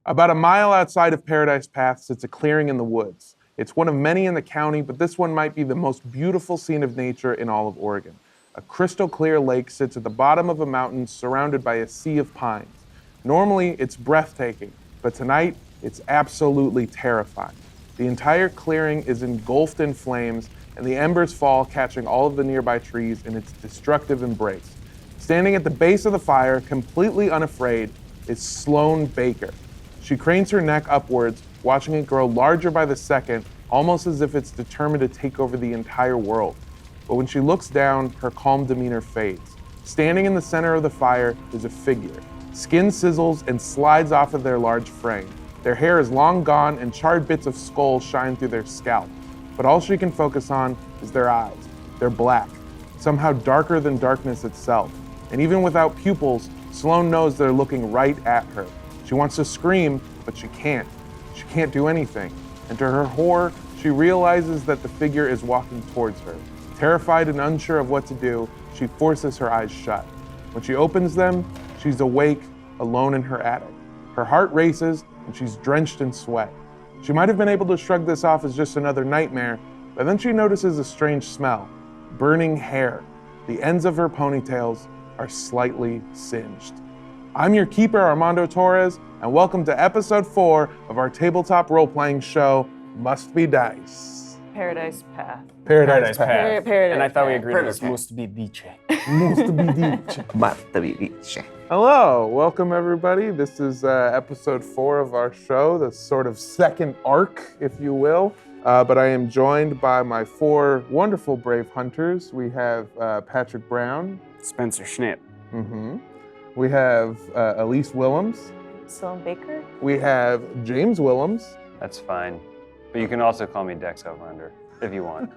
About a mile outside of Paradise Path sits a clearing in the woods. It's one of many in the county, but this one might be the most beautiful scene of nature in all of Oregon. A crystal clear lake sits at the bottom of a mountain surrounded by a sea of pines. Normally, it's breathtaking, but tonight, it's absolutely terrifying. The entire clearing is engulfed in flames, and the embers fall, catching all of the nearby trees in its destructive embrace. Standing at the base of the fire, completely unafraid, is Sloan Baker. She cranes her neck upwards, watching it grow larger by the second, almost as if it's determined to take over the entire world. But when she looks down, her calm demeanor fades. Standing in the center of the fire is a figure. Skin sizzles and slides off of their large frame. Their hair is long gone and charred bits of skull shine through their scalp. But all she can focus on is their eyes. They're black, somehow darker than darkness itself. And even without pupils, Sloan knows they're looking right at her. She wants to scream, but she can't. She can't do anything. And to her horror, she realizes that the figure is walking towards her. Terrified and unsure of what to do, she forces her eyes shut. When she opens them, she's awake, alone in her attic. Her heart races, and she's drenched in sweat. She might have been able to shrug this off as just another nightmare, but then she notices a strange smell. Burning hair. The ends of her ponytails are slightly singed. I'm your keeper, Armando Torres, and welcome to episode 4 of our tabletop role-playing show, Must Be Dice. Paradise Path. Paradise Path. Paradise And I thought we Path. agreed it was Must Be Dice. Must be dice. Basta vivice. Hello, welcome everybody. This is episode 4 of our show, the sort of second arc, if you will. But I am joined by my 4 wonderful brave hunters. We have Patrick Brown. Spencer Schnipp. We have Elise Willems. Sloan Baker. We have James Willems. That's fine. But you can also call me Dex Over Under if you want.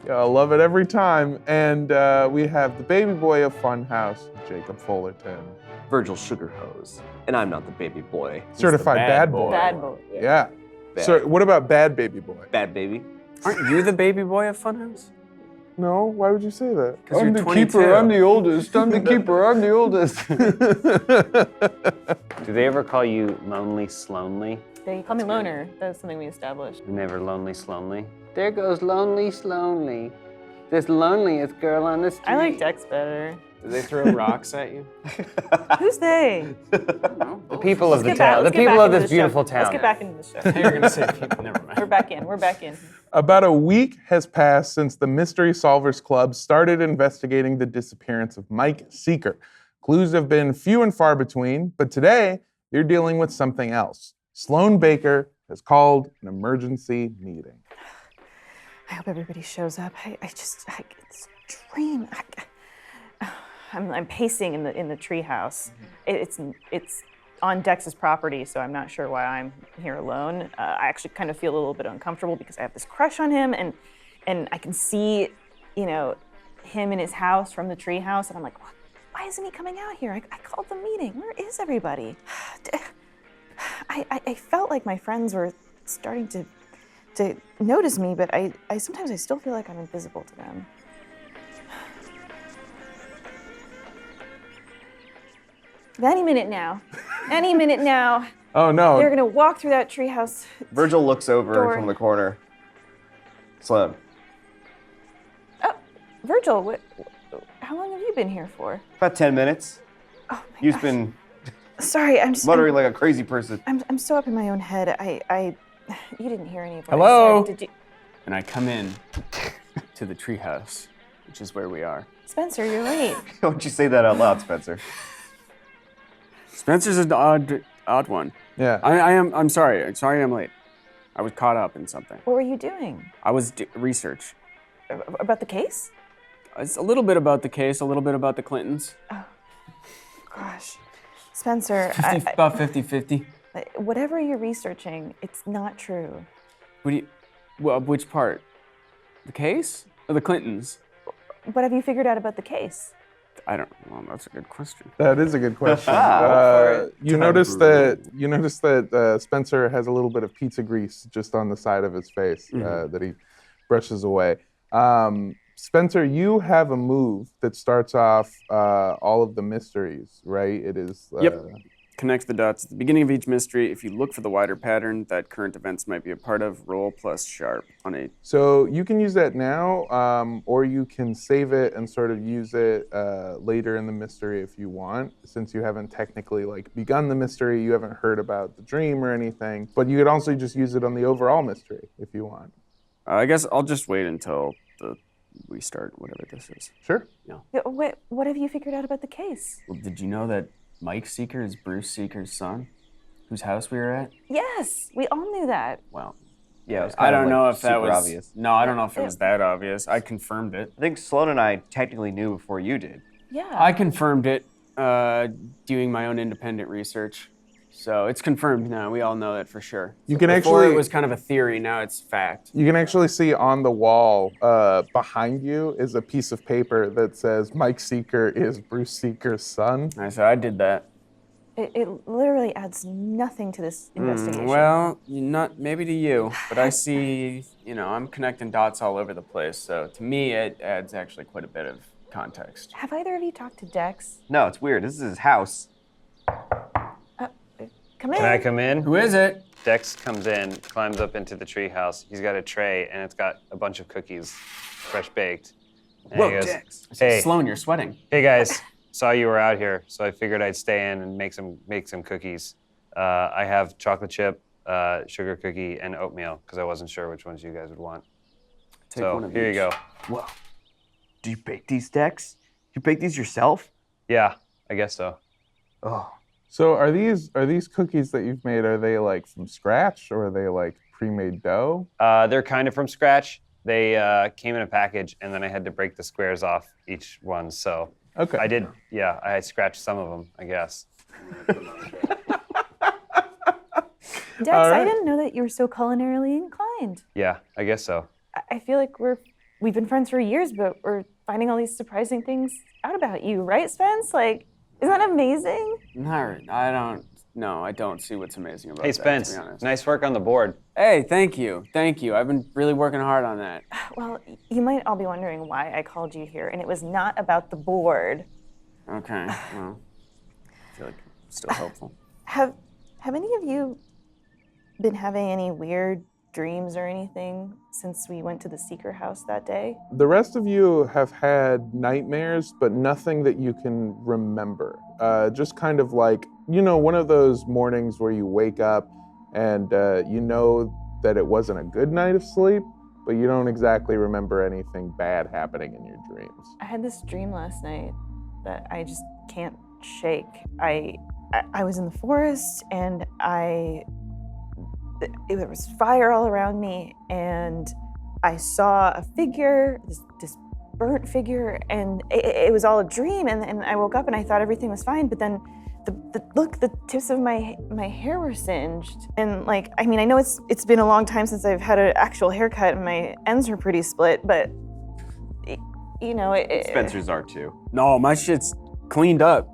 I love it every time. And we have the baby boy of Funhaus, Jacob Fullerton. Virgil Sugarhose. And I'm not the baby boy. Certified bad boy. Bad boy. Yeah. Bad. So what about bad baby boy? Bad baby. Aren't you the baby boy of Funhouse? No, why would you say that? 'Cause you're 22. Keeper, I'm the oldest. I'm the keeper, I'm the oldest. Do they ever call you Lonely Sloanly? They call me Loner. That's something we established. Never Lonely Sloanly? There goes Lonely Sloanly. This loneliest girl on the street. I like Dex better. Do they throw rocks at you? Who's they? The people of the Let's get back- town. The let's get people back of into this the beautiful show. town. Let's get back into the show. You're gonna say people. Never mind. We're back in. We're back in. About a week has passed since the Mystery Solvers Club started investigating the disappearance of Mike Seeker. Clues have been few and far between, but today you're dealing with something else. Sloan Baker has called an emergency meeting. I hope everybody shows up. It's a dream. I'm pacing in the treehouse. It's on Dex's property, so I'm not sure why I'm here alone. I actually kind of feel a little bit uncomfortable because I have this crush on him, and I can see, him in his house from the treehouse, and I'm like, why isn't he coming out here? I called the meeting. Where is everybody? I felt like my friends were starting to notice me, but I sometimes I still feel like I'm invisible to them. Any minute now. Any minute now. Oh no. They're gonna walk through that treehouse. Virgil looks over Door. from the corner. Sloan. Oh, Virgil, how long have you been here for? About 10 minutes. Oh my You've gosh. been Sorry, I'm just muttering like a crazy person. I'm so up in my own head. You didn't hear any of what Hello? I said. Did you? And I come in to the treehouse, which is where we are. Spencer, you're late. Why don't you say that out loud, Spencer? Spencer's an odd one. Yeah. I'm sorry. I'm sorry I'm late. I was caught up in something. What were you doing? I was research. About the case? It's a little bit about the case, a little bit about the Clintons. Gosh. Spencer, 50, about 50-50. whatever you're researching, it's not true. Which part? The case or the Clintons? What have you figured out about the case? I don't know. That's a good question. That is a good question. You notice that Spencer has a little bit of pizza grease just on the side of his face that he brushes away. Spencer, you have a move that starts off all of the mysteries, right? It is Yep. connect the dots at the beginning of each mystery. If you look for the wider pattern that current events might be a part of, roll plus sharp on a... So you can use that now, or you can save it and sort of use it later in the mystery if you want. Since you haven't technically like begun the mystery, you haven't heard about the dream or anything. But you could also just use it on the overall mystery if you want. I guess I'll just wait until we start whatever this is. Sure. Yeah. What have you figured out about the case? Well, did you know that Mike Seeker is Bruce Seeker's son, whose house we were at? Yes, we all knew that. Well, Yeah, it was I kind of, don't like, know if that super was obvious. No, I don't know if it was that obvious. I confirmed it. I think Sloan and I technically knew before you did. Yeah. I confirmed it doing my own independent research. So it's confirmed now. We all know that for sure. You can Before actually- it was kind of a theory. Now it's fact. You can actually see on the wall behind you is a piece of paper that says Mike Seeker is Bruce Seeker's son. I said I did that. It literally adds nothing to this investigation. Well, not maybe to you, but I see. I'm connecting dots all over the place. So to me, it adds actually quite a bit of context. Have either of you talked to Dex? No, it's weird. This is his house. Come in. Can I come in? Who is it? Dex comes in, climbs up into the treehouse. He's got a tray, and it's got a bunch of cookies, fresh baked. And he goes, Dex. Hey, Sloan, you're sweating. hey guys, saw you were out here, so I figured I'd stay in and make some cookies. I have chocolate chip, sugar cookie, and oatmeal because I wasn't sure which ones you guys would want. Take So one of here you each. go. Whoa. Do you bake these, Dex? You bake these yourself? Yeah, I guess so. Oh. So are these cookies that you've made, are they like from scratch or are they like pre-made dough? They're kind of from scratch. They came in a package, and then I had to break the squares off each one. So Okay. I did. Yeah, I scratched some of them, I guess. Dex, All I right. didn't know that you were so culinarily inclined. Yeah, I guess so. I feel like we've been friends for years, but we're finding all these surprising things out about you, right, Spence? Like, isn't that amazing? I don't see what's amazing about Hey, that, to Spence, be honest. nice work on the board. Hey, thank you. I've been really working hard on that. Well, you might all be wondering why I called you here, and it was not about the board. Okay, well, I feel like it's still helpful. Have any of you been having any weird dreams or anything since we went to the Seeker house that day? The rest of you have had nightmares, but nothing that you can remember. Just kind of like, one of those mornings where you wake up and you know that it wasn't a good night of sleep, but you don't exactly remember anything bad happening in your dreams. I had this dream last night that I just can't shake. I was in the forest and there was fire all around me, and I saw a figure, this burnt figure, and it was all a dream. And I woke up and I thought everything was fine, but then the tips of my hair were singed. And I know it's been a long time since I've had an actual haircut, and my ends are pretty split, but Spencer's are too. No, my shit's cleaned up.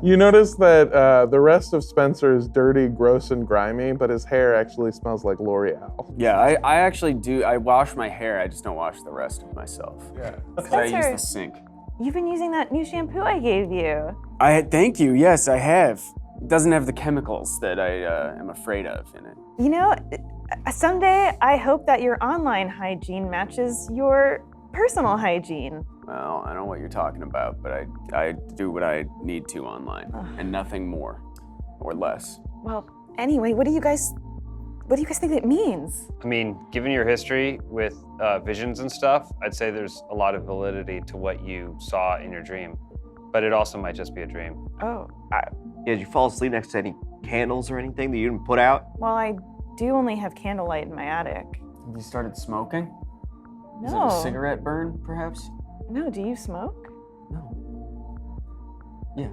You notice that the rest of Spencer is dirty, gross, and grimy, but his hair actually smells like L'Oreal. Yeah, I actually do. I wash my hair. I just don't wash the rest of myself. Yeah. 'Cause I use Spencer. the sink. You've been using that new shampoo I gave you. Thank you. Yes, I have. It doesn't have the chemicals that I am afraid of in it. Someday I hope that your online hygiene matches your personal hygiene. Well, I don't know what you're talking about, but I do what I need to online, and nothing more or less. Well, anyway, what do you guys think it means? I mean, given your history with visions and stuff, I'd say there's a lot of validity to what you saw in your dream. But it also might just be a dream. Oh, Yeah, did you fall asleep next to any candles or anything that you didn't put out? well, I do only have candlelight in my attic. Have you started smoking? Is it No. a cigarette burn, perhaps? No, do you smoke? No. Yeah.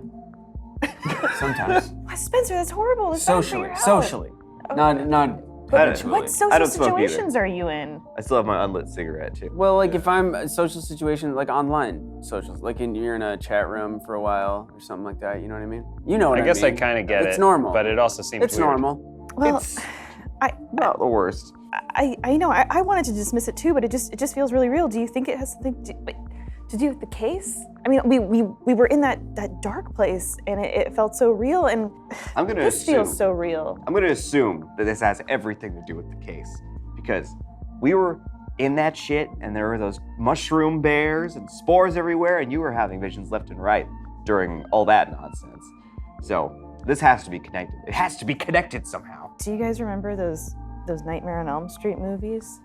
Sometimes. Why, Spencer, that's horrible. That's bad for your health. Socially. Not But habitually. What I social don't smoke either. situations are you in? I still have my unlit cigarette too. Well, like if I'm a social situation, like online socials, like you're in a chat room for a while or something like that, you know what I mean? You know what I guess I mean. kind of get it. It's normal. But it also seems It's weird. normal. Well, It's not the worst. I know. I wanted to dismiss it too, but it just feels really real. Do you think it has something? to do with the case? I mean, we were in that dark place, and it felt so real, and I'm gonna this assume. feels so real. I'm gonna assume that this has everything to do with the case because we were in that shit and there were those mushroom bears and spores everywhere and you were having visions left and right during all that nonsense. So this has to be connected. It has to be connected somehow. Do you guys remember those Nightmare on Elm Street movies?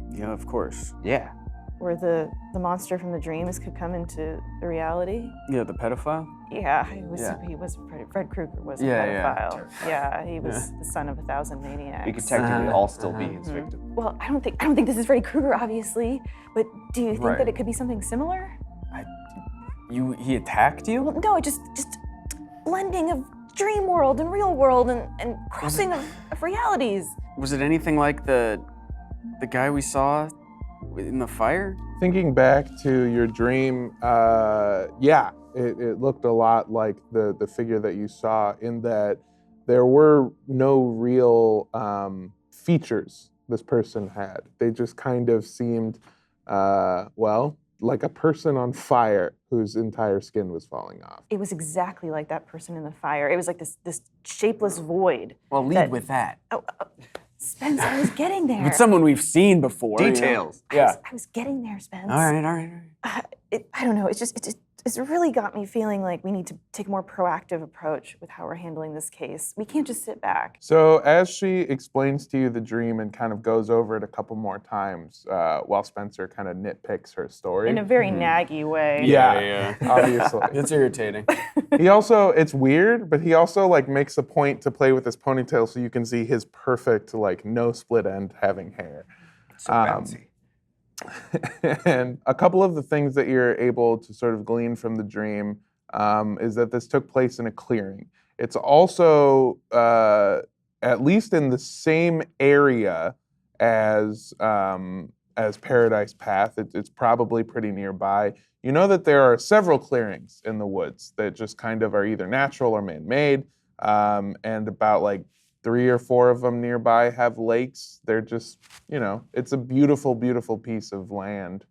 Yeah, of course. Yeah. Where the monster from the dreams could come into the reality? Yeah, the pedophile? Yeah, he was Fred Krueger was a pedophile. Yeah, he was the son of 1,000 maniacs. We could technically all still be his victims. Well, I don't think this is Freddy Krueger, obviously. But do you think that it could be something similar? He attacked you? Well, no, just blending of dream world and real world and crossing of realities. Was it anything like the guy we saw in the fire? Thinking back to your dream, yeah, it looked a lot like the figure that you saw in that there were no real features this person had. They just kind of seemed, well, like a person on fire whose entire skin was falling off. It was exactly like that person in the fire. It was like this shapeless void. Well, lead with that. Spence, I was getting there. It's someone we've seen before. Details. Yeah. I was getting there, Spence. All right. I don't know. It's really got me feeling like we need to take a more proactive approach with how we're handling this case. We can't just sit back. So as she explains to you the dream and kind of goes over it a couple more times while Spencer kind of nitpicks her story. In a very naggy way. Yeah. Obviously. It's irritating. He also, it's weird, but he also like makes a point to play with his ponytail so you can see his perfect like no split end having hair. So bouncy. And a couple of the things that you're able to sort of glean from the dream is that this took place in a clearing. It's also at least in the same area as Paradise Path. It's probably pretty nearby. You know that there are several clearings in the woods that just kind of are either natural or man-made, and about like 3 or 4 of them nearby have lakes. They're just, it's a beautiful, beautiful piece of land,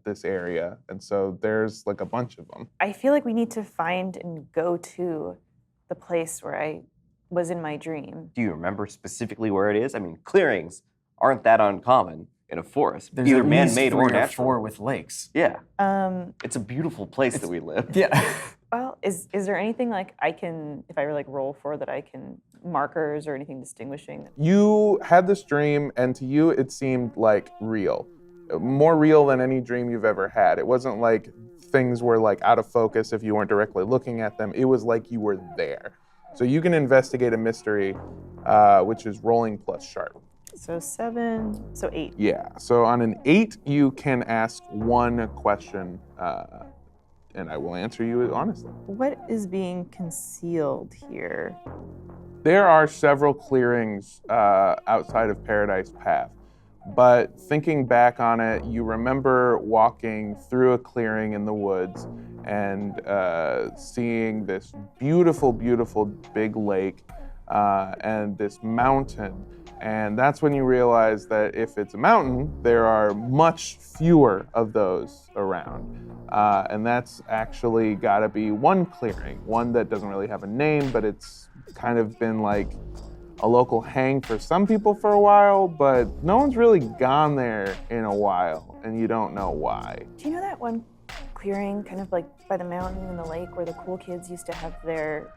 this area. And so there's like a bunch of them. I feel like we need to find and go to the place where I was in my dream. Do you remember specifically where it is? I mean, clearings aren't that uncommon in a forest, There's either at least man-made 3 or or natural. 4 with lakes. Yeah. Um, It's a beautiful place that we live. Yeah. well, is there anything like I can, if I were like roll for that I can, markers or anything distinguishing? You had this dream, and to you it seemed like real. More real than any dream you've ever had. It wasn't like things were like out of focus if you weren't directly looking at them. It was like you were there. So you can investigate a mystery, which is rolling plus sharp. So 7, so 8. Yeah, so on an 8, you can ask 1 question, and I will answer you honestly. What is being concealed here? There are several clearings outside of Paradise Path, but thinking back on it, you remember walking through a clearing in the woods and seeing this beautiful, beautiful big lake and this mountain. And that's when you realize that if it's a mountain, there are much fewer of those around. And that's actually gotta be one clearing, one that doesn't really have a name, but it's kind of been like a local hang for some people for a while, but no one's really gone there in a while, and you don't know why. Do you know that one clearing kind of like by the mountain and the lake where the cool kids used to have their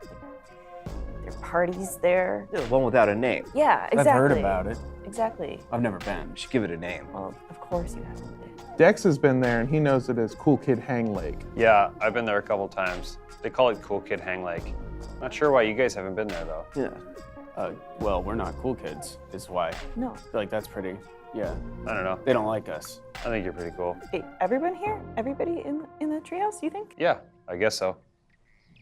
parties there? The one without a name. Yeah, exactly. I've heard about it. Exactly. I've never been. We should give it a name. Well, of course you haven't. Dex has been there, and he knows it as Cool Kid Hang Lake. Yeah, I've been there a couple times. They call it Cool Kid Hang Lake. Not sure why you guys haven't been there though. Yeah. Well, we're not cool kids, is why. No. I feel like that's pretty, yeah. I don't know. They don't like us. I think you're pretty cool. Wait, everyone here? Everybody in the treehouse, you think? Yeah, I guess so.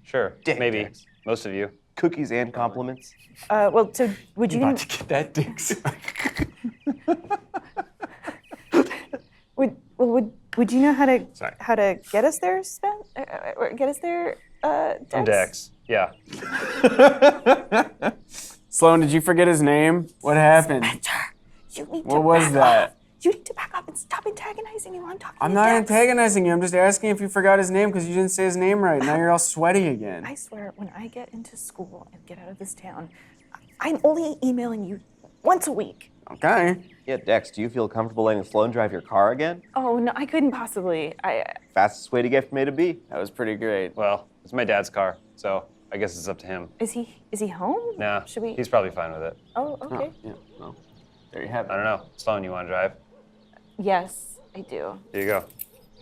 Sure, Dang, maybe. Dex. Most of you. Cookies and compliments. Well, so would you... About to get that dicks. Would you know how to get us there, Spence? Or get us there, Dex? I'm Dex. Yeah. Sloan, did you forget his name? What happened? You need What to was back that? off. You need to back up and stop antagonizing him while I'm talking I'm to not Dex. antagonizing you. I'm just asking if you forgot his name because you didn't say his name right. Now you're all sweaty again. I swear, when I get into school and get out of this town, I'm only emailing you once a week. Okay. Yeah, Dex, do you feel comfortable letting Sloan drive your car again? Oh, no, I couldn't possibly. Fastest way to get from A to B. That was pretty great. Well, it's my dad's car, so I guess it's up to him. Is he home? Nah, Should we? he's probably fine with it. Oh, okay. Yeah, well, there you have I it. don't know. Sloan, you want to drive? Yes, I do. Here you go.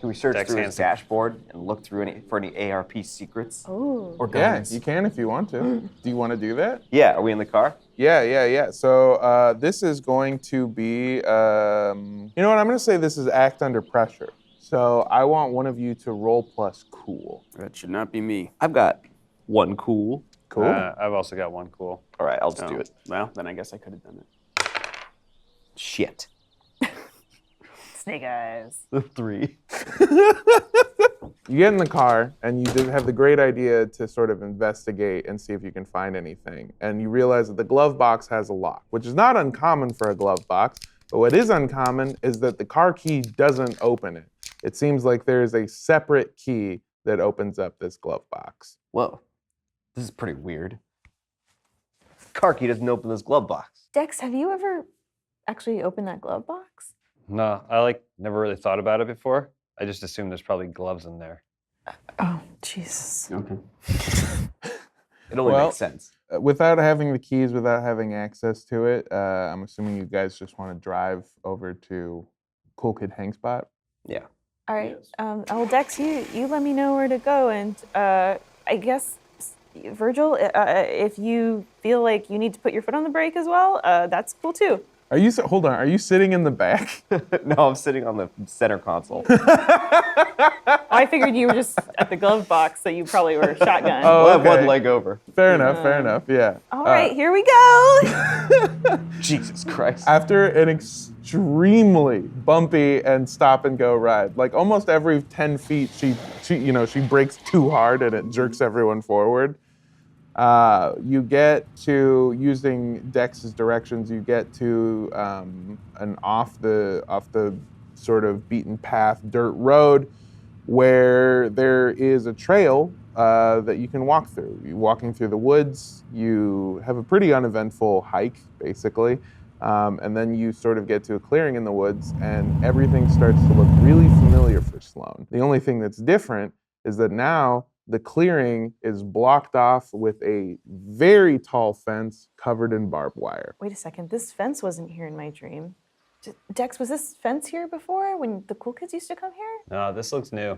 Can we search Dex through his hands- dashboard and look through for any ARP secrets? Oh. Or Yeah, guns. you can if you want to. Do you want to do that? Yeah, are we in the car? Yeah. So this is going to be, you know what? I'm going to say this is act under pressure. So I want one of you to roll plus cool. That should not be me. I've got one cool. Cool. I've also got one cool. All right, I'll just Oh, do it. Well, then I guess I could have done it. Shit. Snake eyes. The 3. You get in the car and you just have the great idea to sort of investigate and see if you can find anything. And you realize that the glove box has a lock, which is not uncommon for a glove box. But what is uncommon is that the car key doesn't open it. It seems like there is a separate key that opens up this glove box. Whoa, this is pretty weird. Car key doesn't open this glove box. Dex, have you ever actually opened that glove box? No, I never really thought about it before. I just assumed there's probably gloves in there. Oh, Jesus. Okay. It only Well- makes sense. Without having the keys, without having access to it, I'm assuming you guys just want to drive over to Cool Kid Hang Spot. Yeah. All right. Well, Dex, you let me know where to go, and I guess Virgil, if you feel like you need to put your foot on the brake as well, that's cool too. Hold on, are you sitting in the back? No, I'm sitting on the center console. I figured you were just at the glove box, so you probably were shotgun. Oh, We'll have okay. one leg over. Fair enough, yeah. All right, here we go. Jesus Christ. After an extremely bumpy and stop and go ride, like almost every 10 feet, she brakes too hard and it jerks everyone forward. You get to, using Dex's directions, you get to an off the sort of beaten path dirt road where there is a trail that you can walk through. You're walking through the woods, you have a pretty uneventful hike, basically, and then you sort of get to a clearing in the woods and everything starts to look really familiar for Sloan. The only thing that's different is that now the clearing is blocked off with a very tall fence covered in barbed wire. Wait a second, this fence wasn't here in my dream. Dex, was this fence here before when the cool kids used to come here? No, this looks new.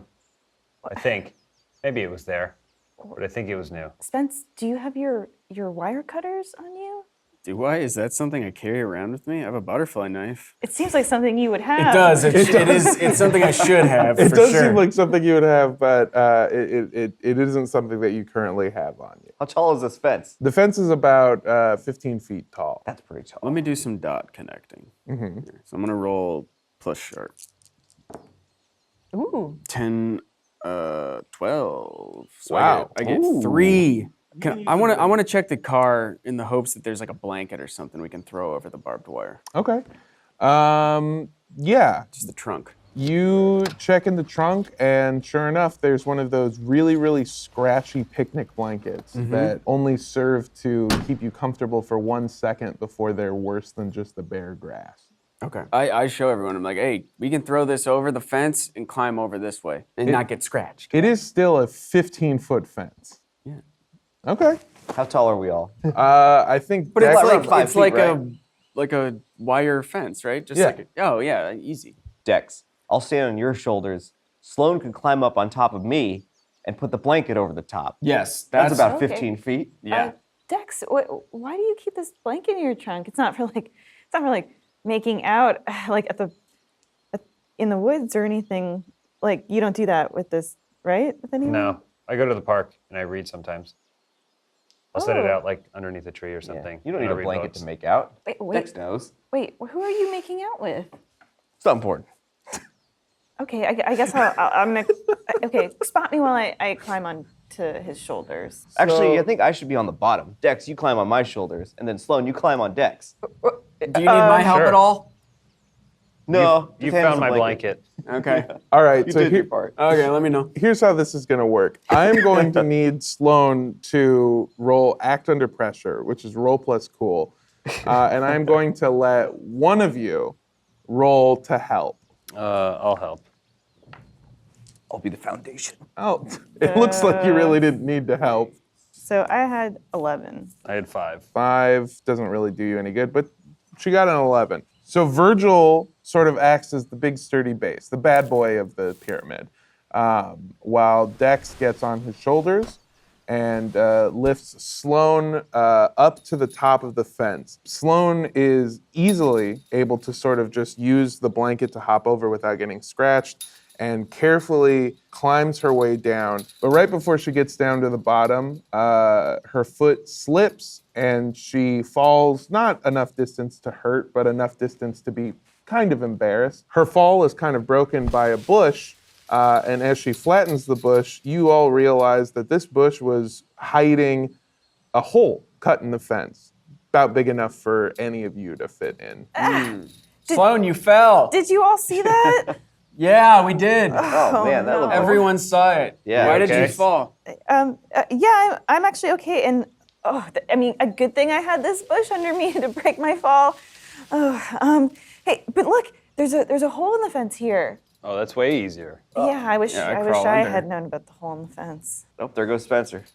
I think. Maybe it was there, but I think it was new. Spence, do you have your wire cutters on you? Do I? Is that something I carry around with me? I have a butterfly knife. It seems like something you would have. It does. It is. It's something I should have. It for does sure. seem like something you would have, but it isn't something that you currently have on you. How tall is this fence? The fence is about 15 feet tall. That's pretty tall. Let me do some dot connecting. Here. So I'm gonna roll plus sharp. Ooh. 10, 12. So Wow. I get Ooh. 3. I want to check the car in the hopes that there's like a blanket or something we can throw over the barbed wire. Okay. Yeah. Just the trunk. You check in the trunk, and sure enough, there's one of those really, really scratchy picnic blankets that only serve to keep you comfortable for 1 second before they're worse than just the bare grass. Okay. I show everyone. I'm like, hey, we can throw this over the fence and climb over this way and not get scratched. It is still a 15-foot fence. Yeah. Okay. How tall are we all? I think. But it's Dex- like 5 it's feet, like right? like a wire fence, right? Just Yeah. like oh yeah, easy. Dex, I'll stand on your shoulders. Sloan can climb up on top of me and put the blanket over the top. Yes, That's about Okay. 15 feet. yeah. Dex, why do you keep this blanket in your trunk? It's not for making out like in the woods or anything. Like you don't do that with this, right? With anyone? No, I go to the park and I read sometimes. I'll set it Oh. out like underneath a tree or Yeah. something. You don't and need I'll a read blanket books. to make out. Wait, Dex knows. wait. Who are you making out with? It's not important. Okay, I guess I'm gonna. Okay, spot me while I climb onto his shoulders. Actually, So- I think I should be on the bottom. Dex, you climb on my shoulders, and then Sloan, you climb on Dex. Do you need my help sure. at all? No, You just hand us found a my blanket. Okay. All right, You so did your part. Okay, let me know. here's how this is going to work. I am going to need Sloan to roll Act Under Pressure, which is roll plus cool. And I'm going to let one of you roll to help. I'll help. I'll be the foundation. Oh, it looks like you really didn't need to help. So I had 11. I had 5. 5 doesn't really do you any good, but she got an 11. So Virgil sort of acts as the big sturdy base, the bad boy of the pyramid, while Dex gets on his shoulders and lifts Sloan up to the top of the fence. Sloan is easily able to sort of just use the blanket to hop over without getting scratched, and carefully climbs her way down. But right before she gets down to the bottom, her foot slips and she falls not enough distance to hurt, but enough distance to be kind of embarrassed. Her fall is kind of broken by a bush, and as she flattens the bush, you all realize that this bush was hiding a hole cut in the fence, about big enough for any of you to fit in. Sloan, you fell. Did you all see that? Yeah, we did. Oh, man, that looked Everyone saw it. Yeah, Why did okay. you fall? Yeah, I'm actually okay. And I mean, a good thing I had this bush under me to break my fall. Hey, but look, there's a hole in the fence here. Oh, that's way easier. Yeah, I wish I I wish crawl I under. had known about the hole in the fence. Oh, there goes Spencer.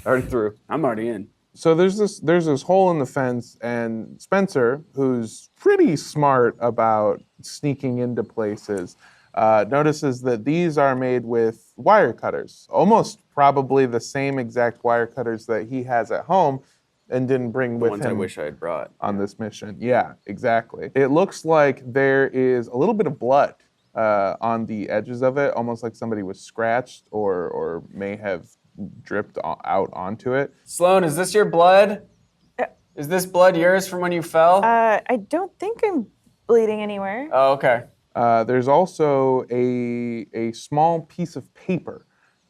Already through. I'm already in. So there's this hole in the fence, and Spencer, who's pretty smart about sneaking into places, notices that these are made with wire cutters, almost probably the same exact wire cutters that he has at home and didn't bring The with ones him I wish I had brought. on this mission. Yeah, exactly. It looks like there is a little bit of blood on the edges of it, almost like somebody was scratched or may have dripped out onto it. Sloan, is this your blood? Is this blood yours from when you fell? I don't think I'm bleeding anywhere. Oh, okay. There's also a small piece of paper,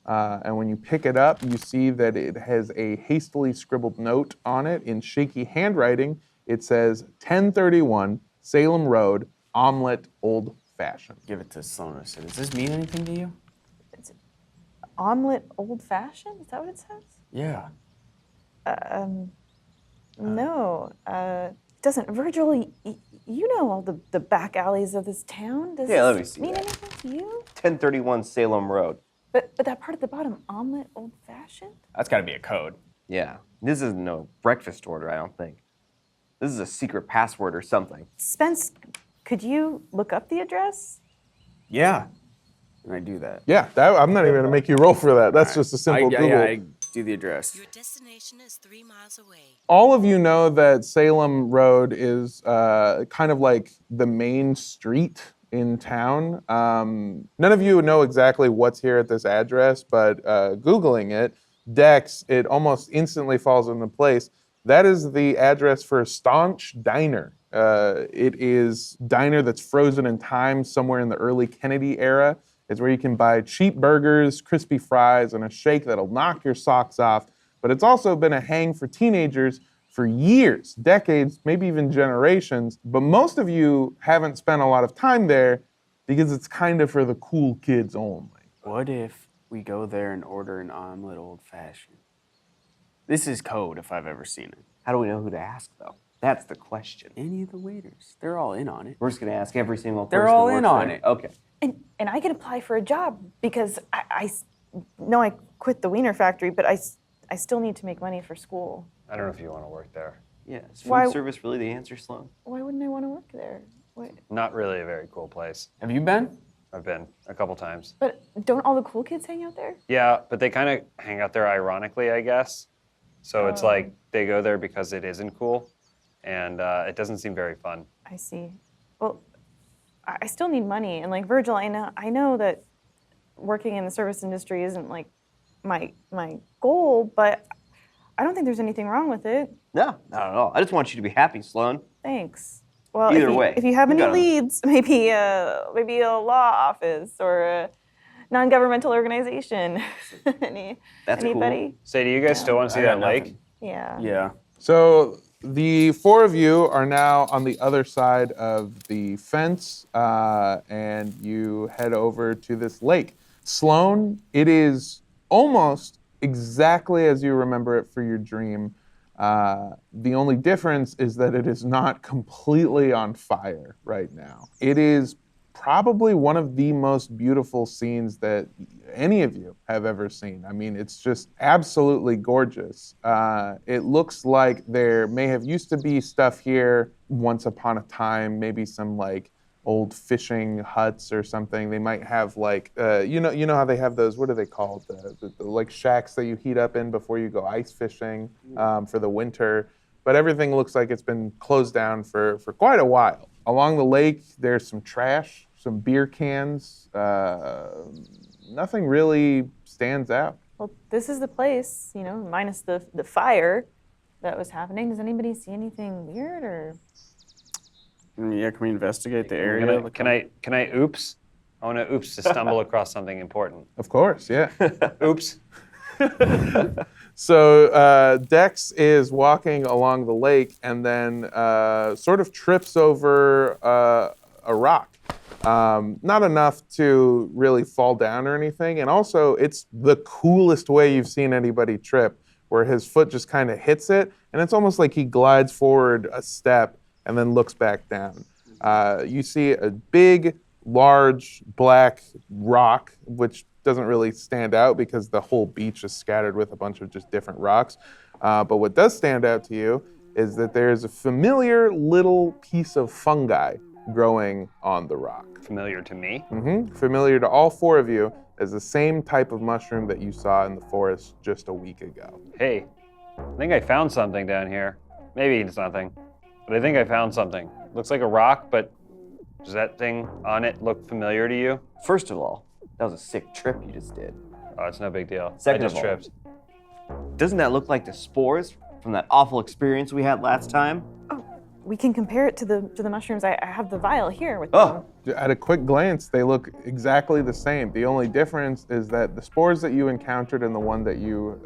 and when you pick it up, you see that it has a hastily scribbled note on it in shaky handwriting. It says 1031 Salem Road, Omelet Old Fashioned. Give it to Sloan. Does this mean anything to you? Omelet old-fashioned? Is that what it says? Yeah. No, doesn't. Virgil, you know all the back alleys of this town. Does Yeah, let this me see mean that. anything to you? 1031 Salem Road. But that part at the bottom, omelet old-fashioned? That's got to be a code. Yeah. This isn't no breakfast order, I don't think. This is a secret password or something. Spence, could you look up the address? Yeah. And I do that. Yeah, I'm not even going to make you roll for that. That's just a simple Google. Yeah, I do the address. Your destination is 3 miles away. All of you know that Salem Road is kind of like the main street in town. None of you know exactly what's here at this address, but Googling it, Dex, it almost instantly falls into place. That is the address for Staunch Diner. It is a diner that's frozen in time somewhere in the early Kennedy era. It's where you can buy cheap burgers, crispy fries, and a shake that'll knock your socks off. But it's also been a hang for teenagers for years, decades, maybe even generations. But most of you haven't spent a lot of time there because it's kind of for the cool kids only. What if we go there and order an omelet old-fashioned? This is code if I've ever seen it. How do we know who to ask, though? That's the question. Any of the waiters. They're all in on it. We're just going to ask every single person. They're all that in works on there. it. Okay. And I can apply for a job because I know I quit the Wiener factory, but I still need to make money for school. I don't know if you want to work there. Yeah. Is food Why- service really the answer, Sloan? Why wouldn't I want to work there? Not really a very cool place. Have you been? I've been a couple times. But don't all the cool kids hang out there? Yeah, but they kind of hang out there ironically, I guess. So it's like they go there because it isn't cool, and it doesn't seem very fun. I see. Well, I still need money, and like Virgil, I know that working in the service industry isn't like my goal, but I don't think there's anything wrong with it. No, not at all. I just want you to be happy, Sloan. Thanks. Well, Either way, if you have you any got 'em. leads, maybe a law office or a non-governmental organization. That's cool. Anybody? Say, do you guys still want to see I that got lake? nothing. Yeah. Yeah. So the four of you are now on the other side of the fence, and you head over to this lake. Sloan, it is almost exactly as you remember it for your dream. The only difference is that it is not completely on fire right now. It is probably one of the most beautiful scenes that any of you have ever seen. I mean, it's just absolutely gorgeous. It looks like there may have used to be stuff here once upon a time, maybe some like old fishing huts or something. They might have like, you know how they have those, what are they called? The like shacks that you heat up in before you go ice fishing for the winter. But everything looks like it's been closed down for quite a while. Along the lake, there's some trash, some beer cans. Nothing really stands out. Well, this is the place, minus the fire that was happening. Does anybody see anything weird or? Yeah, can we investigate the area? Can I oops? I want to oops to stumble across something important. Of course, yeah. Oops. So Dex is walking along the lake and then sort of trips over a rock. Not enough to really fall down or anything. And also, it's the coolest way you've seen anybody trip, where his foot just kind of hits it, and it's almost like he glides forward a step and then looks back down. You see a big, large, black rock, which doesn't really stand out because the whole beach is scattered with a bunch of just different rocks. But what does stand out to you is that there's a familiar little piece of fungi growing on the rock. Familiar to me? Mm-hmm. Familiar to all four of you as the same type of mushroom that you saw in the forest just a week ago. Hey, I think I found something down here. Maybe it's nothing, but I think I found something. Looks like a rock, but does that thing on it look familiar to you? First of all, that was a sick trip you just did. Oh, it's no big deal. Second I just of all, tripped. Doesn't that look like the spores from that awful experience we had last time? We can compare it to the mushrooms. I have the vial here with Oh, At a quick glance, they look exactly the same. The only difference is that the spores that you encountered and the one that you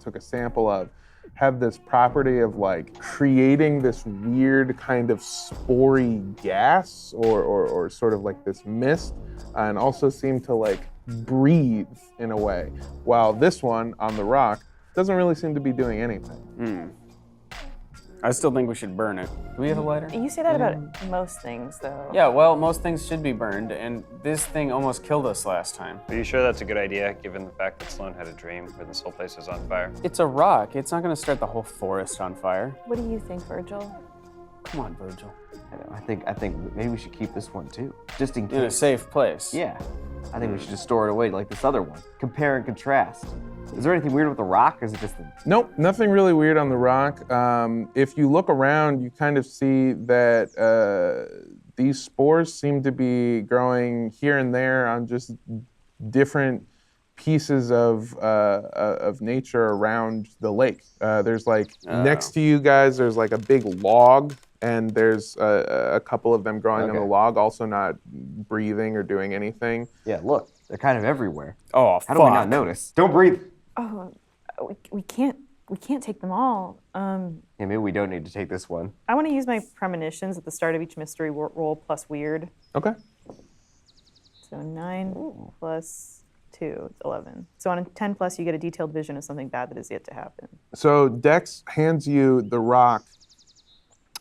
took a sample of have this property of like creating this weird kind of spory gas or sort of like this mist, and also seem to like breathe in a way, while this one on the rock doesn't really seem to be doing anything. I still think we should burn it. Do we have a lighter? You say that about most things, though. Yeah, well, most things should be burned, and this thing almost killed us last time. Are you sure that's a good idea, given the fact that Sloan had a dream where this whole place is on fire? It's a rock. It's not going to start the whole forest on fire. What do you think, Virgil? Come on, Virgil. I think maybe we should keep this one too, just in case. In a safe place. Yeah, I think we should just store it away like this other one. Compare and contrast. Is there anything weird with the rock, or is it just the... Nope, nothing really weird on the rock. If you look around, you kind of see that these spores seem to be growing here and there on just different pieces of nature around the lake. There's like, next to you guys, there's like a big log, and there's a couple of them growing on the log, also not breathing or doing anything. Yeah, look, they're kind of everywhere. Oh, How do we not notice? Don't breathe. Oh, we can't take them all. Yeah, maybe we don't need to take this one. I want to use my premonitions at the start of each mystery roll plus weird. Okay. So 9 plus 2, it's 11. So on a 10 plus, you get a detailed vision of something bad that is yet to happen. So Dex hands you the rock,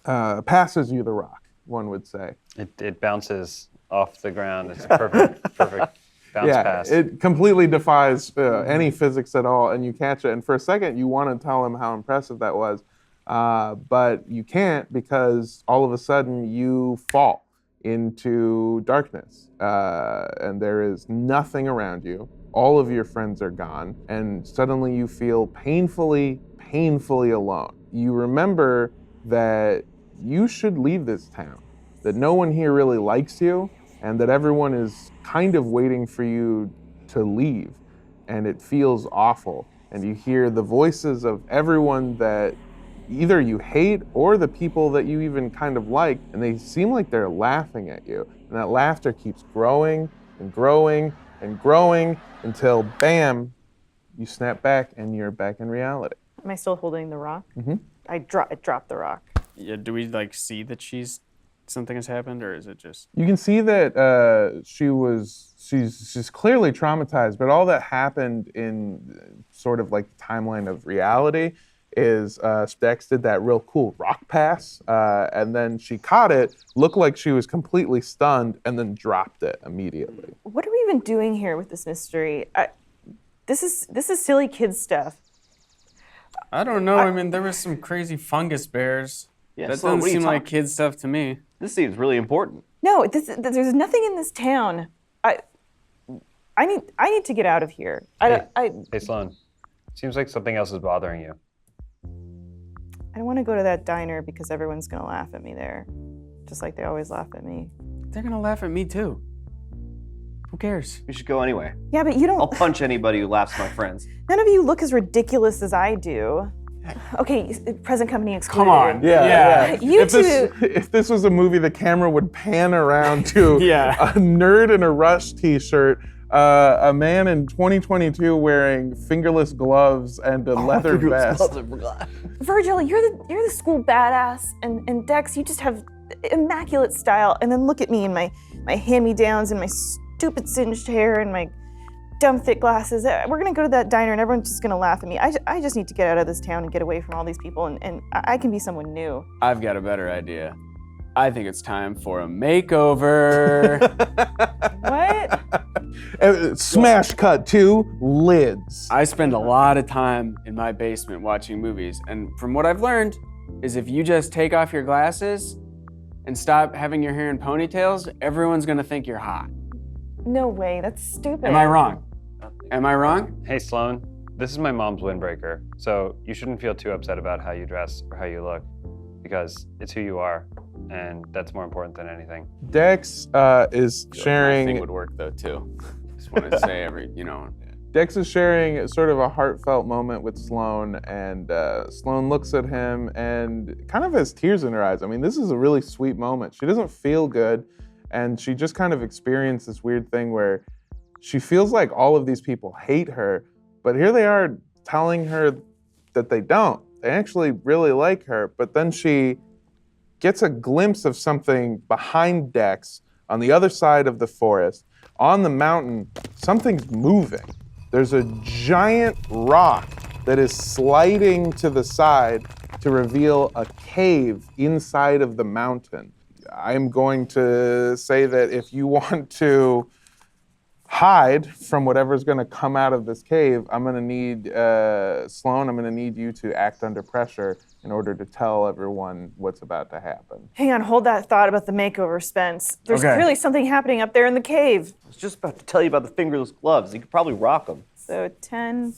passes you the rock, one would say. It bounces off the ground. It's a perfect bounce pass. It completely defies any physics at all, and you catch it. And for a second, you want to tell him how impressive that was, but you can't because all of a sudden you fall into darkness, and there is nothing around you. All of your friends are gone, and suddenly you feel painfully alone. You remember that you should leave this town, that no one here really likes you, and that everyone is kind of waiting for you to leave, and it feels awful. And you hear the voices of everyone that either you hate or the people that you even kind of like, and they seem like they're laughing at you. And that laughter keeps growing and growing and growing until, bam, you snap back and you're back in reality. Am I still holding the rock? Mm-hmm. I dropped the rock. Yeah, do we like see that something has happened, or is it just? You can see that she's clearly traumatized, but all that happened in sort of like the timeline of reality is Dex did that real cool rock pass, and then she caught it, looked like she was completely stunned, and then dropped it immediately. What are we even doing here with this mystery? This is silly kid stuff. I don't know. I mean, there was some crazy fungus bears. Yeah, that Sloan, doesn't what are you seem like talking- kid stuff to me. This seems really important. No, there's nothing in this town. I need to get out of here. Hey, Sloan. Seems like something else is bothering you. I don't want to go to that diner because everyone's gonna laugh at me there, just like they always laugh at me. They're gonna laugh at me too. Who cares? We should go anyway. Yeah, but you don't. I'll punch anybody who laughs at my friends. None of you look as ridiculous as I do. Okay, present company excluded. Come on. Yeah. You If this was a movie, the camera would pan around to Yeah. a nerd in a Rush t-shirt, a man in 2022 wearing fingerless gloves and a leather vest. Virgil, you're the school badass, and Dex, you just have immaculate style. And then look at me in my hand-me-downs and my stupid singed hair and my dumb thick glasses. We're gonna go to that diner and everyone's just gonna laugh at me. I just need to get out of this town and get away from all these people, and I can be someone new. I've got a better idea. I think it's time for a makeover. What? Smash cut to lids. I spend a lot of time in my basement watching movies, and from what I've learned is if you just take off your glasses and stop having your hair in ponytails, everyone's gonna think you're hot. No way, that's stupid. Am I wrong? Am I wrong? Hey, Sloan. This is my mom's windbreaker, so you shouldn't feel too upset about how you dress or how you look, because it's who you are, and that's more important than anything. Dex is My thing sharing. would work though too. Just want to say Dex is sharing sort of a heartfelt moment with Sloan, and Sloan looks at him and kind of has tears in her eyes. I mean, this is a really sweet moment. She doesn't feel good, and she just kind of experienced this weird thing where she feels like all of these people hate her, but here they are telling her that they don't. They actually really like her, but then she gets a glimpse of something behind Dex on the other side of the forest. On the mountain, something's moving. There's a giant rock that is sliding to the side to reveal a cave inside of the mountain. I'm going to say that if you want to hide from whatever's going to come out of this cave, I'm going to need, Sloan, I'm going to need you to act under pressure in order to tell everyone what's about to happen. Hang on, hold that thought about the makeover, Spence. There's Okay. clearly something happening up there in the cave. I was just about to tell you about the fingerless gloves. You could probably rock them. So 10,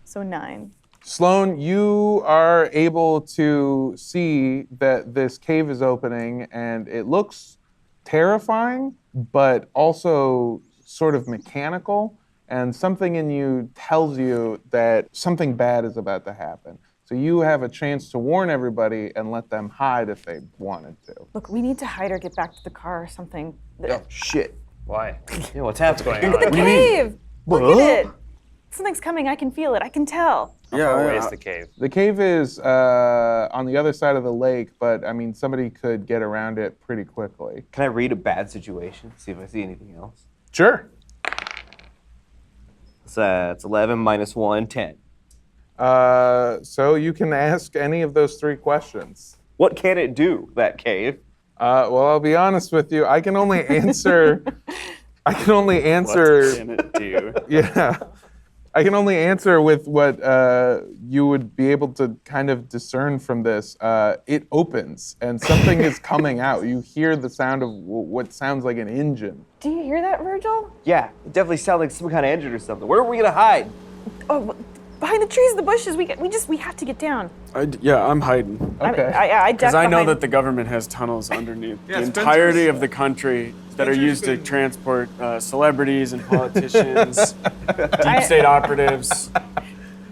so 9. Sloan, you are able to see that this cave is opening, and it looks terrifying, but also sort of mechanical, and something in you tells you that something bad is about to happen. So you have a chance to warn everybody and let them hide if they wanted to. Look, we need to hide or get back to the car or something. Shit. Why? Yeah, what's happening? going on? The cave! Look at it! Something's coming, I can feel it, I can tell. How far away is the cave? The cave is on the other side of the lake, but I mean, somebody could get around it pretty quickly. Can I read a bad situation? See if I see anything else. Sure. It's 11 minus 1, 10. So you can ask any of those 3 questions. What can it do, that cave? Well, I'll be honest with you. I can only answer. I can only answer. What can it do? Yeah. I can only answer with what you would be able to kind of discern from this. It opens and something is coming out. You hear the sound of what sounds like an engine. Do you hear that, Virgil? Yeah, it definitely sounds like some kind of engine or something. Where are we gonna hide? Oh, behind the trees, the bushes, we have to get down. I'm hiding. Okay. I duck Because I know behind- that the government has tunnels underneath the Spencer's- entirety of the country that are Spencer's used to been- transport celebrities and politicians, deep state operatives.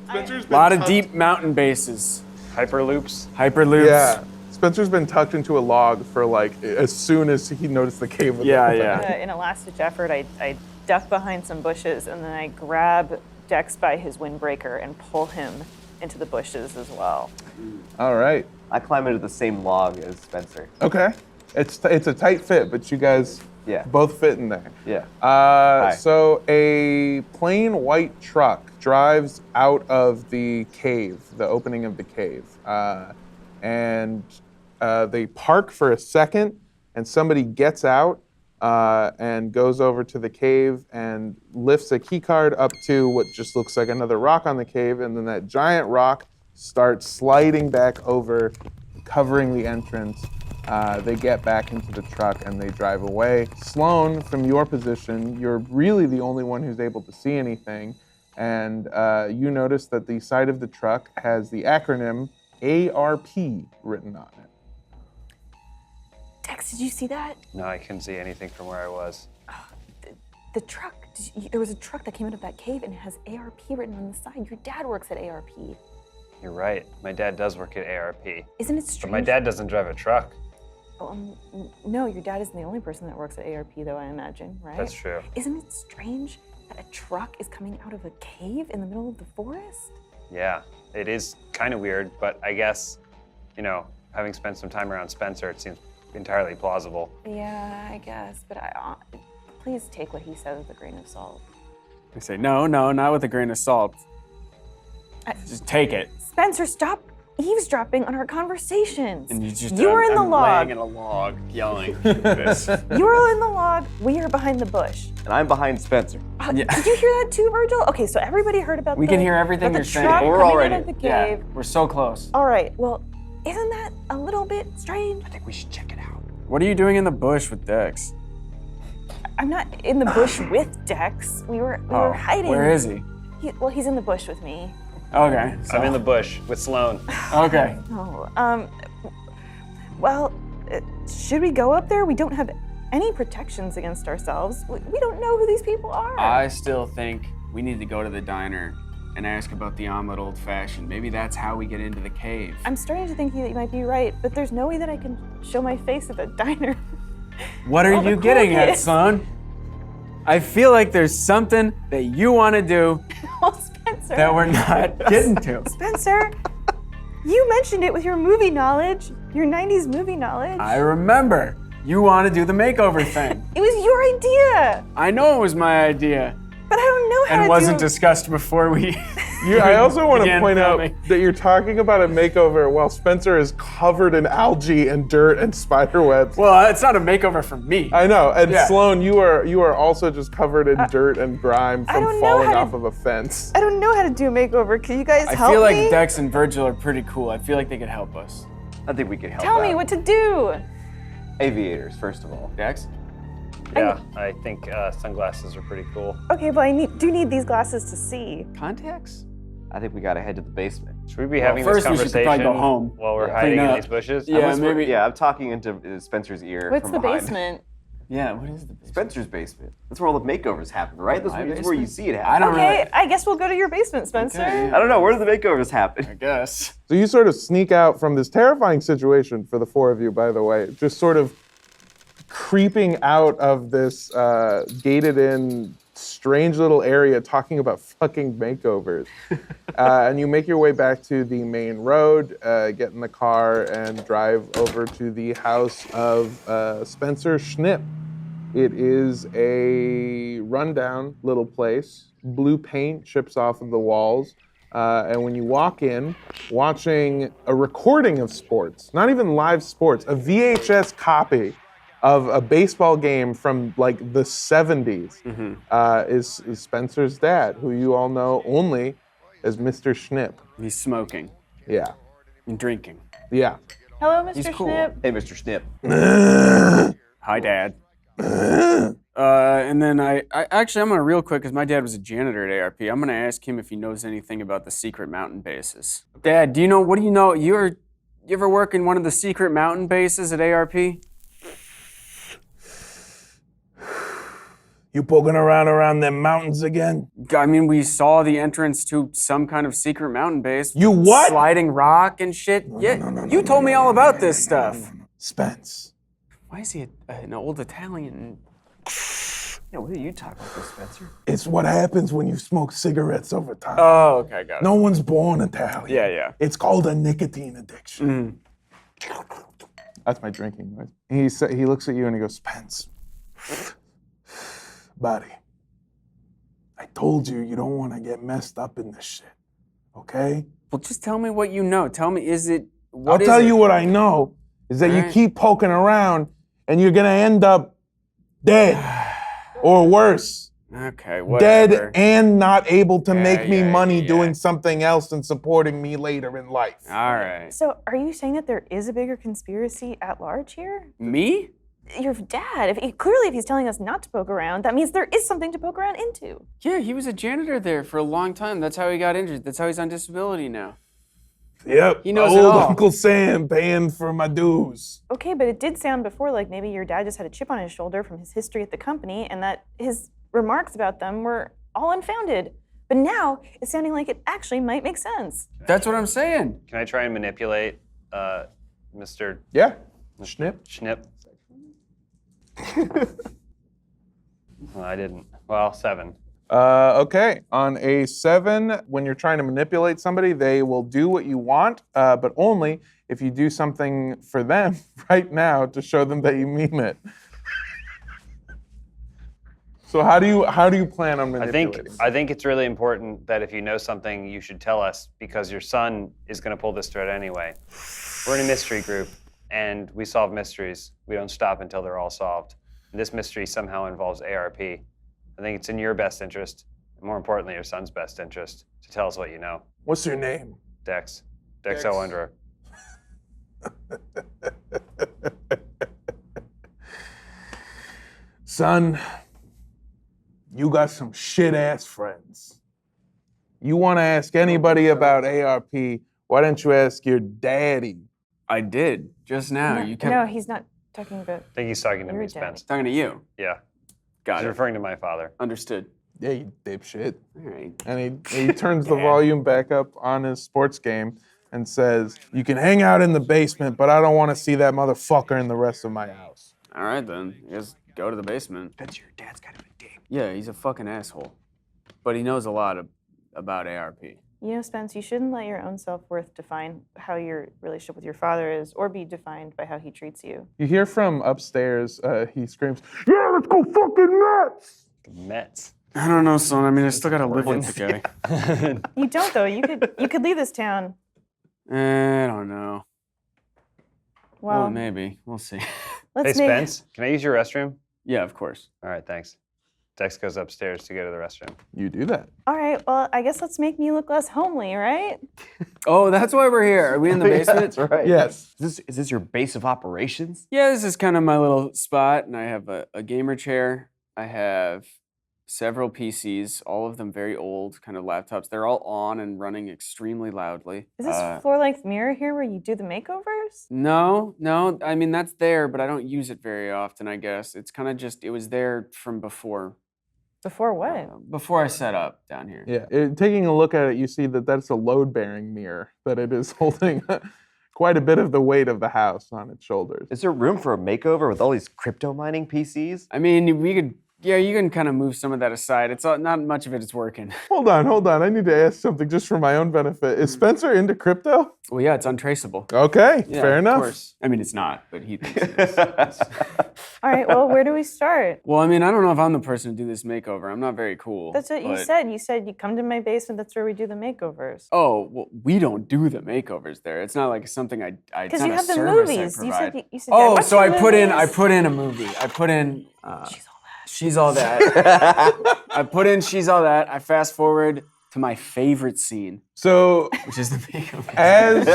A lot of deep mountain bases, Hyperloops? hyperloops. Yeah. Spencer's been tucked into a log for like as soon as he noticed the cave was Yeah, open. yeah. In a last-ditch effort, I duck behind some bushes and then I grab Dex by his windbreaker and pull him into the bushes as well. All right. I climb into the same log as Spencer. Okay. It's a tight fit, but you guys Yeah. both fit in there. Yeah. So a plain white truck drives out of the cave, the opening of the cave, and they park for a second, and somebody gets out and goes over to the cave and lifts a key card up to what just looks like another rock on the cave, and then that giant rock starts sliding back over, covering the entrance. They get back into the truck and they drive away. Sloan, from your position, you're really the only one who's able to see anything, and you notice that the side of the truck has the acronym ARP written on it. Dex, did you see that? No, I couldn't see anything from where I was. The truck, there was a truck that came out of that cave and it has ARP written on the side. Your dad works at ARP. You're right. My dad does work at ARP. Isn't it strange? But my dad doesn't drive a truck. No, your dad isn't the only person that works at ARP, though, I imagine, right? That's true. Isn't it strange that a truck is coming out of a cave in the middle of the forest? Yeah, it is kind of weird, but I guess, having spent some time around Spencer, it seems entirely plausible. Yeah, I guess, but please take what he says with a grain of salt. I say, no, not with a grain of salt. Just take it. Spencer, stop eavesdropping on our conversations. And you were in the I'm log. laying in a log, yelling this. You were in the log. We are behind the bush. And I'm behind Spencer. Did you hear that too, Virgil? Okay, so everybody heard about We can hear everything about you're the saying. truck We're coming already- out of the Yeah, cave. we're so close. All right, well, isn't that a little bit strange? I think we should check it out. What are you doing in the bush with Dex? I'm not in the bush with Dex. We were hiding. Where is he? He's in the bush with me. Okay. So, I'm in the bush with Sloan. Okay. Oh, should we go up there? We don't have any protections against ourselves. We don't know who these people are. I still think we need to go to the diner and ask about the omelet old fashioned. Maybe that's how we get into the cave. I'm starting to think that you might be right, but there's no way that I can show my face at the diner. What are All the you cool getting at, kids. Sloan? I feel like there's something that you want to do Oh, Spencer. that we're not getting to. Spencer, you mentioned it with your movie knowledge, your 90s movie knowledge. I remember. You want to do the makeover thing. It was your idea, I know it was my idea but I don't know how and to wasn't do discussed before we. I also want to began point out filming. that you're talking about a makeover while Spencer is covered in algae and dirt and spider webs. Well, it's not a makeover for me. I know, and Yeah. Sloan, you are also just covered in dirt and grime I from don't know falling how to- off of a fence. I don't know how to do a makeover. Can you guys I help feel like me? Dex and Virgil are pretty cool. I feel like they could help us. I think we could help Tell me out. what to do. Aviators, first of all. Dex? Yeah, I think sunglasses are pretty cool. Okay, but I do need these glasses to see. Contacts? I think we gotta head to the basement. Should we be having this first we should conversation probably go home. while we're Yeah. hiding Clean in up. these bushes? Yeah, Whispering- maybe. Yeah, I'm talking into Spencer's ear What's from the behind. basement? Yeah, what is the basement? Spencer's basement. That's where all the makeovers happen, right? That's My where, where you basement? see it I happen. don't Okay, really. I guess we'll go to your basement, Spencer. Okay. I don't know. Where do the makeovers happen? I guess. So you sort of sneak out from this terrifying situation for the four of you, by the way, just sort of creeping out of this gated-in, strange little area talking about fucking makeovers. And you make your way back to the main road, get in the car, and drive over to the house of Spencer Schnipp. It is a rundown little place. Blue paint chips off of the walls. And when you walk in, watching a recording of sports, not even live sports, a VHS copy of a baseball game from like the 70s is Spencer's dad, who you all know only as Mr. Schnipp. He's smoking Yeah, and drinking. yeah. Hello, Mr. He's cool. Schnipp. Hey, Mr. Snip. Hi, Dad. And then I actually, I'm gonna real quick, because my dad was a janitor at ARP. I'm gonna ask him if he knows anything about the secret mountain bases. Dad, what do you know? You ever work in one of the secret mountain bases at ARP? You poking around them mountains again? I mean, we saw the entrance to some kind of secret mountain base. You what? Sliding rock and shit. Yeah, you told me all about this stuff. Spence. Why is he an old Italian? Yeah, what are you talking about, Spencer? It's what happens when you smoke cigarettes over time. Oh, okay, got it. No one's born Italian. Yeah, yeah. It's called a nicotine addiction. That's my drinking noise. He looks at you and he goes, Spence, buddy, I told you you don't want to get messed up in this shit, okay? Well, just tell me what you know. Tell me, I'll tell you what I know is that you Alright. keep poking around and you're gonna end up dead or worse. Okay, whatever. Dead and not able to make me money yeah. doing something else and supporting me later in life. All right. So, are you saying that there is a bigger conspiracy at large here? Me? Your dad, clearly if he's telling us not to poke around, that means there is something to poke around into. Yeah, he was a janitor there for a long time. That's how he got injured. That's how he's on disability now. Yep, He knows old it all. Uncle Sam paying for my dues. Okay, but it did sound before like maybe your dad just had a chip on his shoulder from his history at the company and that his remarks about them were all unfounded. But now it's sounding like it actually might make sense. That's what I'm saying. Can I try and manipulate Mr. Yeah, snip. Schnipp? Well, I didn't. Well, 7. Okay, on a 7, when you're trying to manipulate somebody, they will do what you want, but only if you do something for them right now to show them that you mean it. So how do you plan on manipulating? I think it's really important that if you know something, you should tell us because your son is going to pull this thread anyway. We're in a mystery group, and we solve mysteries. We don't stop until they're all solved. And this mystery somehow involves ARP. I think it's in your best interest, and more importantly, your son's best interest, to tell us what you know. What's your name? Dex. Dex Dex. Owendrer. Son, you got some shit-ass friends. You want to ask anybody about ARP, why don't you ask your daddy? I did just now. no, You kept no, he's not talking about. I think he's talking to Your me, daddy. Spence. talking to you. Yeah. Got He's it. referring to my father. Understood. Yeah, you dipshit. All right. And he turns the volume back up on his sports game and says, you can hang out in the basement, but I don't want to see that motherfucker in the rest of my house. All right then. Just go to the basement. Spencer, your dad's kind of a dick. Yeah, he's a fucking asshole, but he knows a lot about ARP. You know, Spence, you shouldn't let your own self-worth define how your relationship with your father is or be defined by how he treats you. You hear from upstairs, he screams, yeah, let's go fucking nuts! Mets. I don't know, son. I mean, I still gotta live with the guy. You don't though. You could leave this town. I don't know. Well, Maybe. We'll see. Hey, let's make. Spence, can I use your restroom? Yeah, of course. All right, thanks. Dex goes upstairs to go to the restroom. You do that. All right. Well, I guess let's make me look less homely, right? Oh, that's why we're here. Are we in the basement? That's right. Yes. Is this your base of operations? Yeah, this is kind of my little spot, and I have a gamer chair. I have several PCs, all of them very old, kind of laptops. They're all on and running extremely loudly. Is this floor-length mirror here where you do the makeovers? No. I mean, that's there, but I don't use it very often, I guess. It's kind of just, it was there from before. Before what? Before I set up down here. Yeah. Taking a look at it, you see that that's a load-bearing mirror, that it is holding quite a bit of the weight of the house on its shoulders. Is there room for a makeover with all these crypto mining PCs? I mean, we could, yeah, you can kind of move some of that aside. It's not much of it is working. Hold on. I need to ask something just for my own benefit. Is Spencer into crypto? Well, yeah, it's untraceable. Okay, Yeah, fair of enough. course. I mean, it's not, but he thinks it is. All right. Well, where do we start? Well, I mean, I don't know if I'm the person to do this makeover. I'm not very cool. That's what you but- said. You said you come to my basement. That's where we do the makeovers. Oh, well, we don't do the makeovers there. It's not like something I Because not you a have the service I movies. You provide. said you said. Dad, Oh, watch so the I put in movies. a movie. I put in She's All That. I put in She's All That. I fast forward to my favorite scene, So which is the makeover. as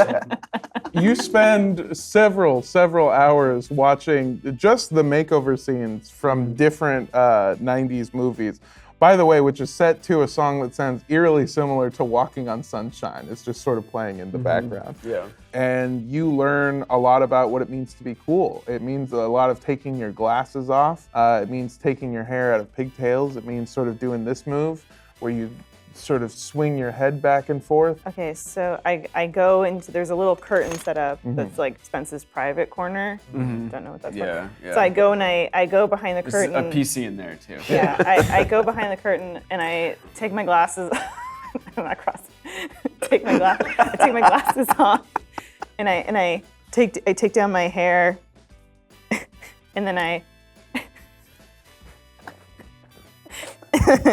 you spend several hours watching just the makeover scenes from different 90s movies, by the way, which is set to a song that sounds eerily similar to Walking on Sunshine. It's just sort of playing in the background. Yeah. And you learn a lot about what it means to be cool. It means a lot of taking your glasses off. It means taking your hair out of pigtails. It means sort of doing this move where you sort of swing your head back and forth. Okay, so I go into, there's a little curtain set up that's like Spence's private corner. Don't know what that's Yeah, for. yeah. So I go and I go behind the There's curtain. a PC in there too. Yeah, I go behind the curtain and I take my glasses. I'm not crossing. I take my glasses off, and I take down my hair, and then I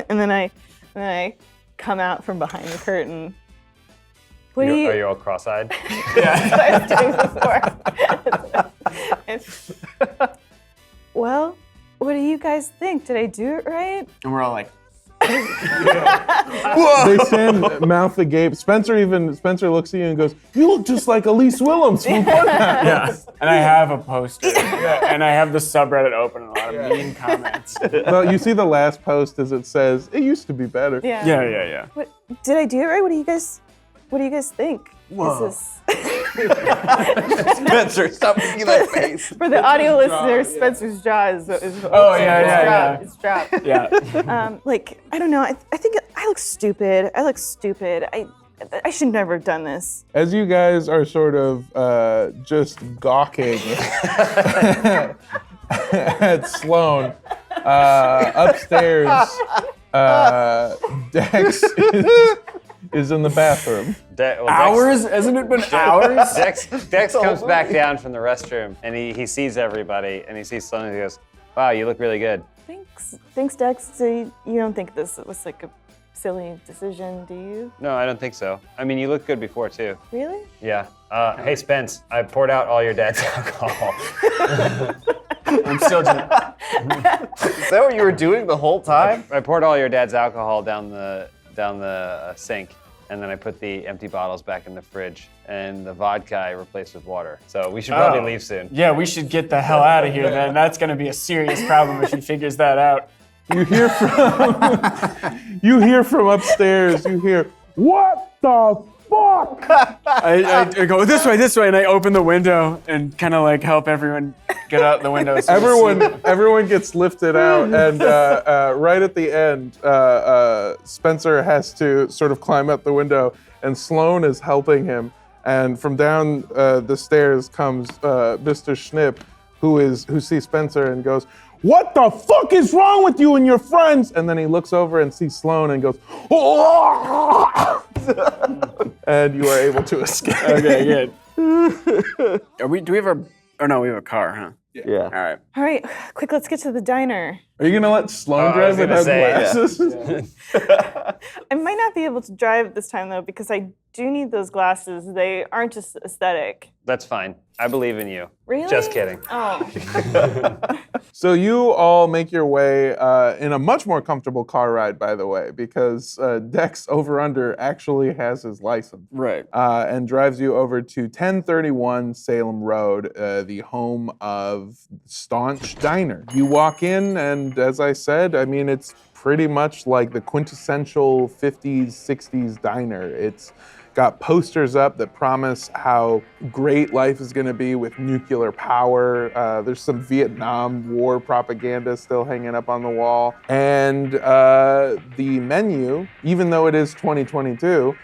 and then I come out from behind the curtain. What do you? Are you all cross-eyed? That's what I was doing before. Well, what do you guys think? Did I do it right? And we're all like, They stand mouth agape. Spencer looks at you and goes, "You look just like Elise Willems from Funhaus." yeah. And I have a poster. And I have the subreddit open and a lot of mean comments. Well, you see the last post as it says, "It used to be better." Yeah. What, did I do it right? What do you guys think? Whoa. Is Spencer, stop making that face. for the audio listeners, Spencer's jaw is Oh, yeah. It's dropped. Yeah. Like, I don't know. I think I look stupid. I should never have done this. As you guys are sort of just gawking at Sloan, upstairs, Dex is in the bathroom. Hours? Hasn't it been hours? Dex comes back down from the restroom and he sees everybody and he sees Sloan and he goes, "Wow, you look really good." Thanks, Dex. So you don't think this was like a silly decision, do you? No, I don't think so. I mean, you looked good before too. Really? Yeah. Hey, Spence, I poured out all your dad's alcohol. I'm still just. Is that what you were doing the whole time? I poured all your dad's alcohol down the sink, and then I put the empty bottles back in the fridge, and the vodka I replaced with water. So we should probably leave soon. Yeah, we should get the hell out of here then. That's going to be a serious problem if she figures that out. You hear from upstairs. You hear, "What the fuck?" I go this way, and I open the window and kind of like help everyone get out the window. So Everyone gets lifted out, and right at the end, Spencer has to sort of climb up the window, and Sloan is helping him. And from down the stairs comes Mr. Schnipp, who sees Spencer and goes, "What the fuck is wrong with you and your friends?" And then he looks over and sees Sloan and goes, "Oh!" And you are able to escape. Okay, good. Do we have a? Oh no, we have a car, huh? Yeah. All right, quick, let's get to the diner. Are you gonna let Sloan I was drive gonna without say, glasses? I might not be able to drive this time though because I do need those glasses. They aren't just aesthetic. That's fine. I believe in you. Really? Just kidding. Oh. So you all make your way in a much more comfortable car ride, by the way, because Dex Over Under actually has his license. Right. And drives you over to 1031 Salem Road, the home of Staunch Diner. You walk in, and as I said, I mean, it's pretty much like the quintessential 50s, 60s diner. It's got posters up that promise how great life is going to be with nuclear power. There's some Vietnam War propaganda still hanging up on the wall. And the menu, even though it is 2022,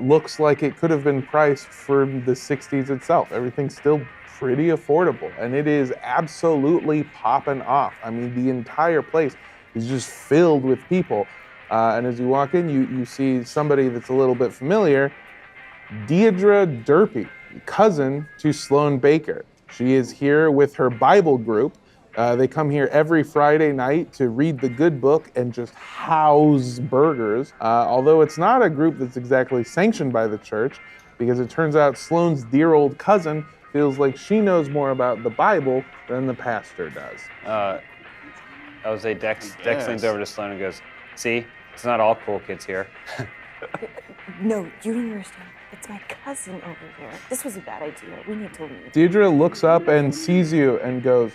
looks like it could have been priced for the 60s itself. Everything's still pretty affordable, and it is absolutely popping off. I mean, the entire place is just filled with people. And as you walk in, you see somebody that's a little bit familiar, Deirdre Durpee, cousin to Sloan Baker. She is here with her Bible group. They come here every Friday night to read the good book and just house burgers. Although it's not a group that's exactly sanctioned by the church, because it turns out Sloan's dear old cousin feels like she knows more about the Bible than the pastor does. I would say Dex leans over to Sloan and goes, "See, it's not all cool kids here." No, you don't understand. It's my cousin over there. This was a bad idea. We need to leave. Deirdre looks up and sees you and goes,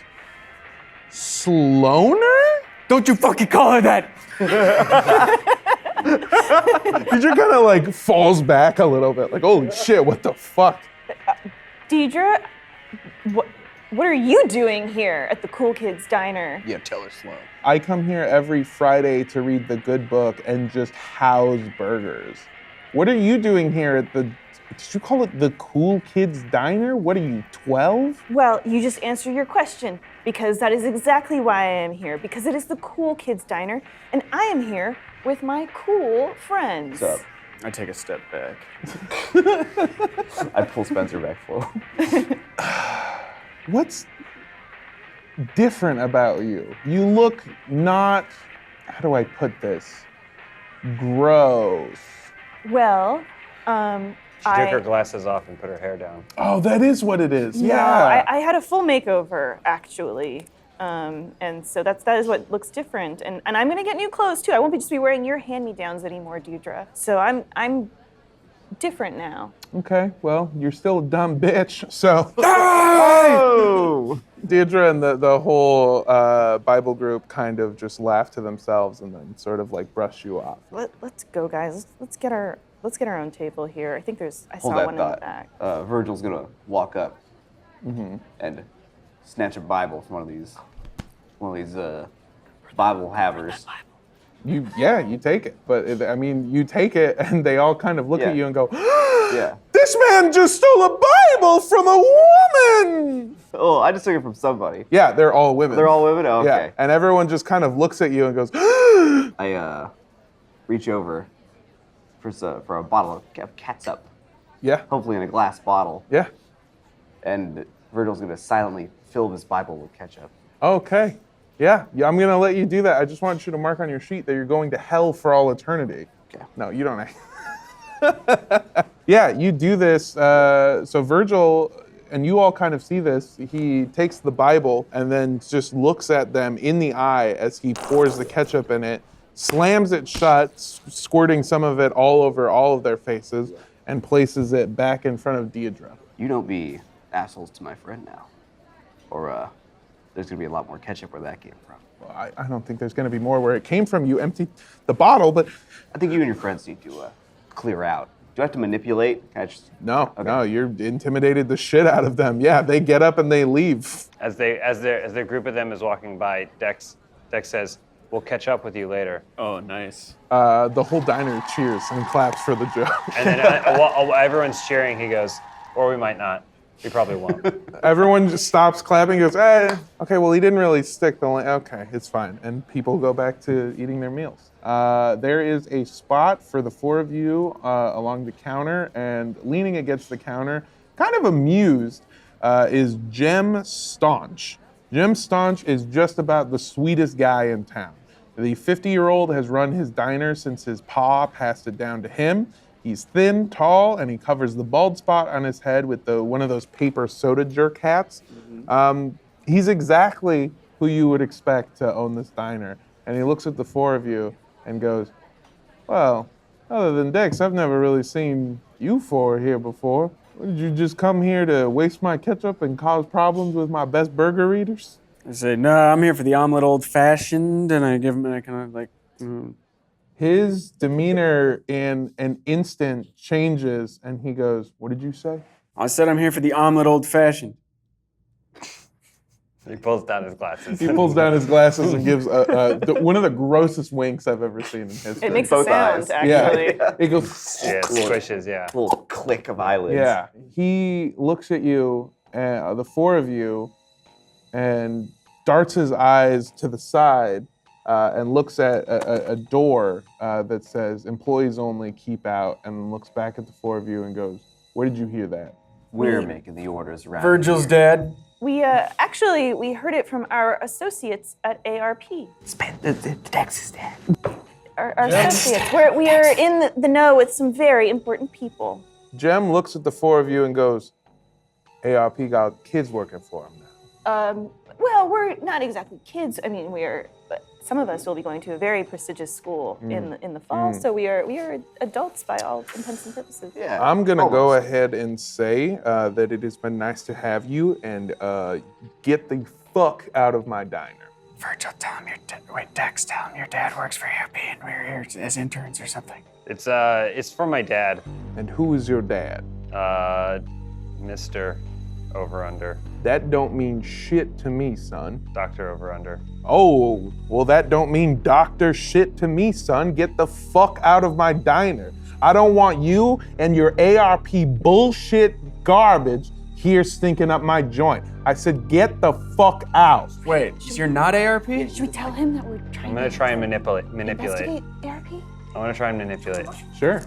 "Sloaner?" Don't you fucking call her that! Deirdre kind of like falls back a little bit, like, "Holy shit, what the fuck?" Deirdre, What are you doing here at the Cool Kids Diner? Yeah, tell her, Sloan. I come here every Friday to read the good book and just house burgers. What are you doing here at the, did you call it the Cool Kids Diner? What are you, 12? Well, you just answered your question, because that is exactly why I am here, because it is the Cool Kids Diner, and I am here with my cool friends. What's up? I take a step back. I pull Spencer back forward. What's different about you? You look not, how do I put this? Gross. Well, She took her glasses off and put her hair down. Oh, that is what it is. No, Yeah. I had a full makeover actually, and so that is what looks different. And I'm gonna get new clothes too. I won't just be wearing your hand-me-downs anymore, Deirdre. So I'm different now. Okay, well, you're still a dumb bitch, so. Oh! Deirdre and the whole Bible group kind of just laugh to themselves and then sort of like brush you off. Let's go, guys. Let's get our own table here. I think I Hold saw that one thought. in the back. Virgil's gonna walk up and snatch a Bible from one of these Bible havers. You take it, but you take it and they all kind of look Yeah. at you and go, Yeah. this man just stole a Bible from a woman! Oh, I just took it from somebody. Yeah, they're all women. They're all women? Oh, Yeah, okay. and everyone just kind of looks at you and goes, I reach over for a bottle of catsup, yeah, hopefully in a glass bottle, yeah, and Virgil's gonna silently fill this Bible with ketchup. okay. Yeah, I'm gonna let you do that. I just want you to mark on your sheet that you're going to hell for all eternity. Okay. No, you don't. Yeah, you do this. So Virgil, and you all kind of see this, he takes the Bible and then just looks at them in the eye as he pours the ketchup in it, slams it shut, squirting some of it all over all of their faces, and places it back in front of Deirdre. You don't be assholes to my friend now, or there's gonna be a lot more ketchup where that came from. Well, I don't think there's going to be more where it came from. You emptied the bottle, but I think you and your friends need to clear out. Do I have to manipulate? Can I just... no, Okay. no, you're intimidated the shit out of them. Yeah, they get up and they leave. As their group of them is walking by, Dex says, "We'll catch up with you later." Oh, nice. The whole diner cheers and claps for the joke. And then while everyone's cheering, he goes, "Or we might not. We probably won't." Everyone just stops clapping and goes, okay, well, he didn't really stick the okay, it's fine. And people go back to eating their meals. There is a spot for the four of you along the counter, and leaning against the counter, kind of amused, is Jem Staunch. Jem Staunch is just about the sweetest guy in town. The 50-year-old has run his diner since his pa passed it down to him. He's thin, tall, and he covers the bald spot on his head with one of those paper soda jerk hats. He's exactly who you would expect to own this diner. And he looks at the four of you and goes, well, other than Dex, I've never really seen you four here before. Did you just come here to waste my ketchup and cause problems with my best burger eaters? I say, no, I'm here for the omelet old-fashioned, and I give him a kind of like, His demeanor in an instant changes, and he goes, what did you say? I said I'm here for the omelet old-fashioned. He pulls down his glasses. He pulls down his glasses and gives one of the grossest winks I've ever seen in history. It makes a Both sound, eyes. actually. Yeah, it goes, Yeah, squishes, yeah. Little click of eyelids. yeah. He looks at you, the four of you, and darts his eyes to the side and looks at a door that says, employees only, keep out, and looks back at the four of you and goes, where did you hear that? We're making the orders around Virgil's here. dad. We we heard it from our associates at ARP. The Dex is dead. Our associates. We are in the know with some very important people. Jem looks at the four of you and goes, ARP got kids working for him now. Well, we're not exactly kids. I mean, but some of us will be going to a very prestigious school in the fall, so we are adults by all intents and purposes. Yeah. I'm gonna almost. go ahead and say that it has been nice to have you, and get the fuck out of my diner. Virgil, tell him Dex, tell him your dad works for ARP and we're here as interns or something. It's for my dad, And who is your dad? Mr. over under. That don't mean shit to me, son. Doctor over under. Oh, well, that don't mean doctor shit to me, son. Get the fuck out of my diner. I don't want you and your ARP bullshit garbage here stinking up my joint. I said, get the fuck out. Wait, you're not ARP? Should we tell him that we're trying I'm gonna try and manipulate. investigate ARP? I wanna try and manipulate. Sure.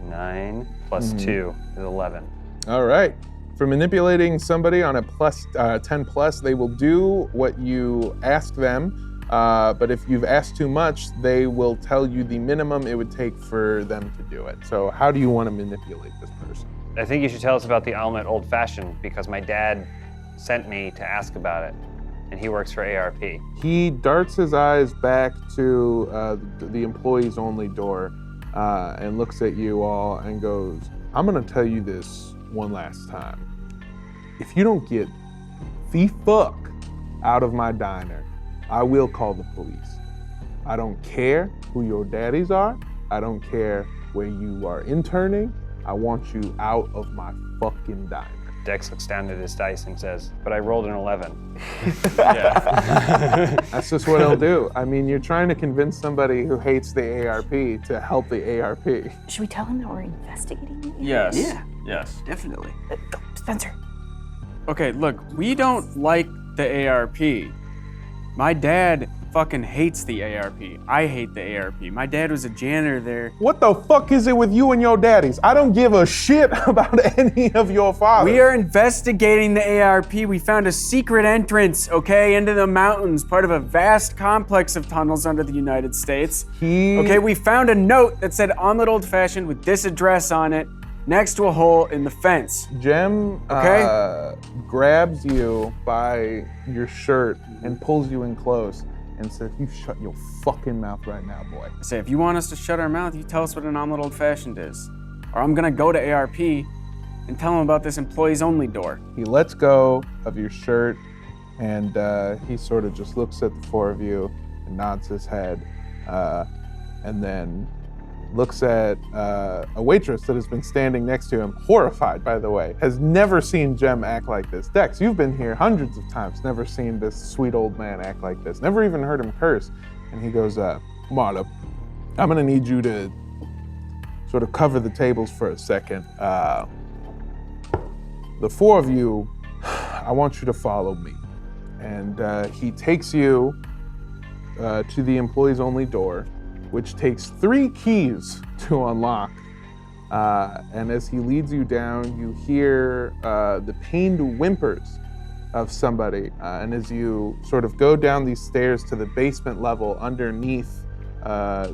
9 plus 2 is 11. All right. For manipulating somebody on a plus 10 plus, they will do what you ask them. But if you've asked too much, they will tell you the minimum it would take for them to do it. So how do you want to manipulate this person? I think you should tell us about the omelet old fashioned because my dad sent me to ask about it, and he works for ARP. He darts his eyes back to the employees only door and looks at you all and goes, I'm gonna tell you this one last time. If you don't get the fuck out of my diner, I will call the police. I don't care who your daddies are. I don't care where you are interning. I want you out of my fucking diner. Dex looks down at his dice and says, but I rolled an 11. That's just what he'll do. I mean, you're trying to convince somebody who hates the ARP to help the ARP. Should we tell him that we're investigating it? Yes. Yeah. Yes. Definitely. Spencer. Okay, look, we don't like the ARP. My dad fucking hates the ARP. I hate the ARP. My dad was a janitor there. What the fuck is it with you and your daddies? I don't give a shit about any of your fathers. We are investigating the ARP. We found a secret entrance, okay, into the mountains, part of a vast complex of tunnels under the United States. Okay, we found a note that said omelet old fashioned with this address on it next to a hole in the fence. Jem grabs you by your shirt and pulls you in close and says, you shut your fucking mouth right now, boy. I say, if you want us to shut our mouth, you tell us what an omelet old fashioned is. Or I'm gonna go to ARP and tell them about this employees only door. He lets go of your shirt and he sort of just looks at the four of you and nods his head and then looks at a waitress that has been standing next to him, horrified, by the way, has never seen Jem act like this. Dex, you've been here hundreds of times, never seen this sweet old man act like this, never even heard him curse. And he goes, Marta, I'm gonna need you to sort of cover the tables for a second. The four of you, I want you to follow me. And he takes you to the employees only door, which takes 3 keys to unlock. And as he leads you down, you hear the pained whimpers of somebody. And as you sort of go down these stairs to the basement level underneath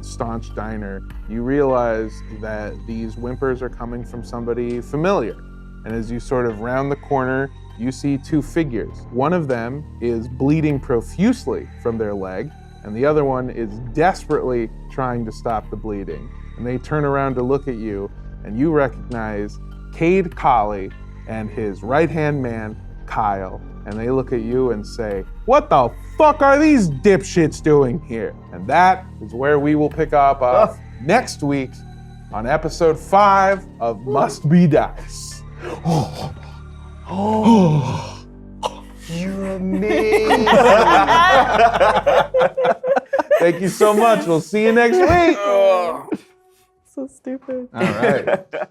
Staunch Diner, you realize that these whimpers are coming from somebody familiar. And as you sort of round the corner, you see 2 figures. One of them is bleeding profusely from their leg, and the other one is desperately trying to stop the bleeding. And they turn around to look at you, and you recognize Cade Colley and his right-hand man, Kyle. And they look at you and say, what the fuck are these dipshits doing here? And that is where we will pick up next week on episode 5 of Must Be Dice. You're amazing. Thank you so much. We'll see you next week. So stupid. All right.